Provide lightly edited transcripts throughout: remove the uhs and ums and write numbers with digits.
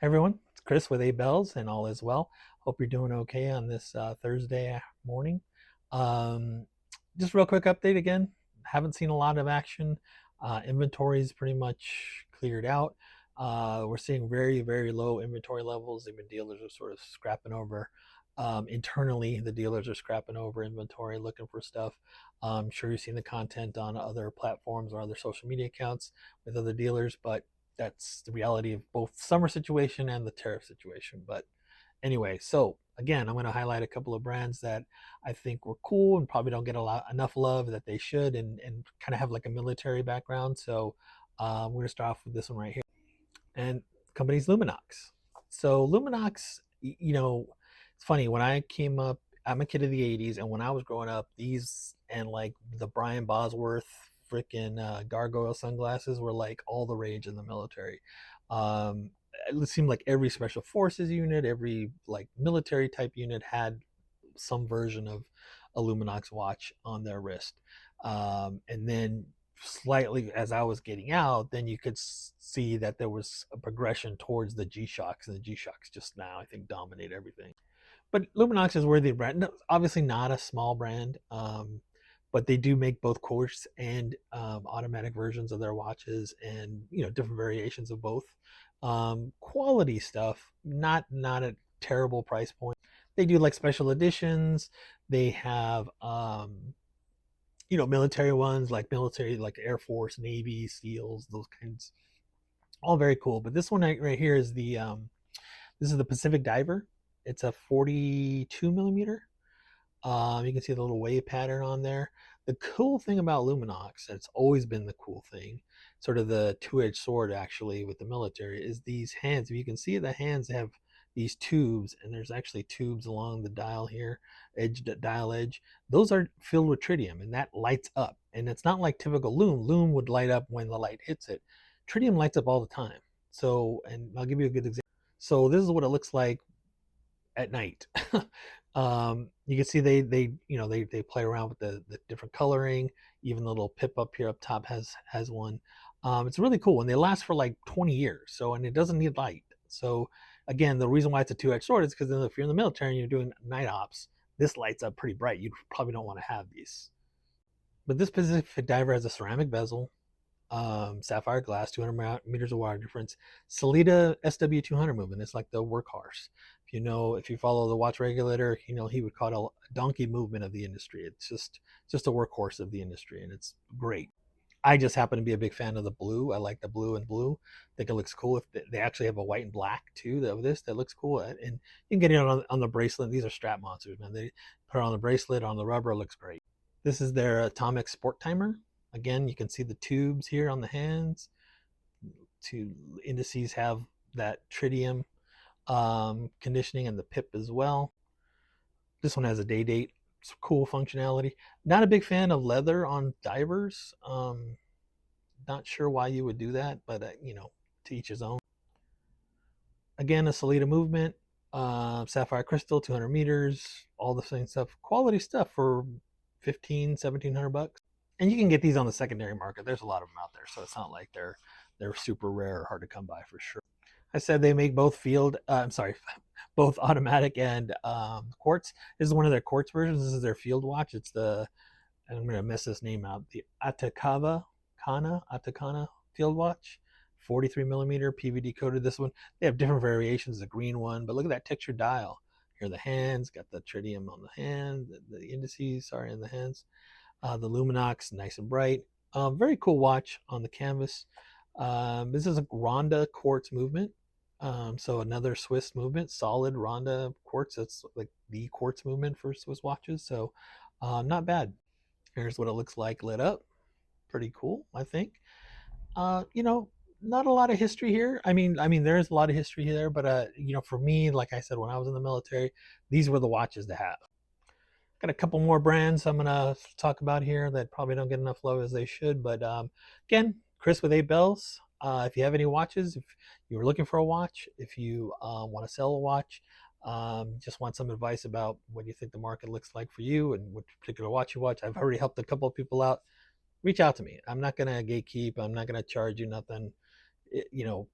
Hey everyone, it's Chris with A Bells, and all is well. Hope you're doing okay on this Thursday morning. Um, just real quick update again. Haven't seen a lot of action. Inventory is pretty much cleared out. We're seeing very, very low inventory levels. Even dealers are sort of scrapping over. Internally, the dealers are scrapping over inventory, looking for stuff. I'm sure you've seen the content on other platforms or other social media accounts with other dealers, but that's the reality of both summer situation and the tariff situation. But anyway, so again, I'm going to highlight a couple of brands that I think were cool and probably don't get enough love that they should, and kind of have like a military background. So we're going to start off with this one right here, and company's Luminox. So Luminox, it's funny when I came up. I'm a kid of the '80s, and when I was growing up, these and like the Brian Bosworth freaking gargoyle sunglasses were like all the rage in the military. Um, it seemed like every special forces unit, every like military type unit had some version of a Luminox watch on their wrist. And then slightly as I was getting out, then you could see that there was a progression towards the G-Shocks, and the G-Shocks just now I think dominate everything. But Luminox is worthy of brand. No, obviously not a small brand, but they do make both quartz and automatic versions of their watches, and different variations of both. Quality stuff, not a terrible price point. They do like special editions. They have military ones, like military, like Air Force, Navy, SEALs, those kinds. All very cool. But this one right here is the this is the Pacific Diver. It's a 42 millimeter. You can see the little wave pattern on there. The cool thing about Luminox, and it's always been the cool thing, sort of the two-edged sword actually with the military, is these hands. If you can see, the hands have these tubes, and there's actually tubes along the dial here, dial edge. Those are filled with tritium, and that lights up. And it's not like typical Lume. Lume would light up when the light hits it. Tritium lights up all the time. So, and I'll give you a good example. So this is what it looks like at night. You can see they play around with the different coloring. Even the little pip up here up top has one. It's really cool, and they last for like 20 years. So, and it doesn't need light. So again, the reason why it's a two-edged sword is because if you're in the military and you're doing night ops, this lights up pretty bright. You probably don't want to have these. But this Pacific Diver has a ceramic bezel, sapphire glass, 200 meters of water difference. Sellita SW200 movement. It's like the workhorse. If you follow the watch regulator, he would call it a donkey movement of the industry. It's just a workhorse of the industry, and it's great. I just happen to be a big fan of the blue. I like the blue and blue. I think it looks cool. If they actually have a white and black too of this, that looks cool. And you can get it on the bracelet. These are strap monsters, man. They put it on the bracelet, on the rubber. It looks great. This is their atomic sport timer. Again, you can see the tubes here on the hands. Two indices have that tritium conditioning, and the pip as well. This one has a day date. It's cool functionality. Not a big fan of leather on divers. Not sure why you would do that, but to each his own. Again, a Sellita movement, sapphire crystal, 200 meters, all the same stuff. Quality stuff for 1,700 bucks. And you can get these on the secondary market. There's a lot of them out there, so it's not like they're super rare or hard to come by for sure. I said they make both I'm sorry, both automatic and quartz. This is one of their quartz versions. This is their field watch. It's and I'm gonna mess this name out. The Atacama field watch, 43 millimeter PVD coated. This one, they have different variations. The green one, but look at that textured dial. Here are the hands. Got the tritium on the hand. The indices, sorry, in the hands. The Luminox, nice and bright. Very cool watch on the canvas. This is a Ronda quartz movement. So another Swiss movement, solid Ronda quartz. That's like the quartz movement for Swiss watches. So not bad. Here's what it looks like lit up. Pretty cool, I think. Uh, you know, Not a lot of history here. I mean, there is a lot of history here, but for me, like I said, when I was in the military, these were the watches to have. Got a couple more brands I'm gonna talk about here that probably don't get enough love as they should. But again, Chris with 8 bells. If you have any watches, if you were looking for a watch, if you want to sell a watch, just want some advice about what you think the market looks like for you and what particular watch you watch. I've already helped a couple of people out. Reach out to me. I'm not gonna gatekeep. I'm not gonna charge you nothing.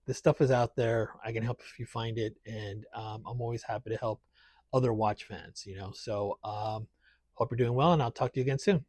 this stuff is out there. I can help if you find it, and I'm always happy to help other watch fans. So hope you're doing well, and I'll talk to you again soon.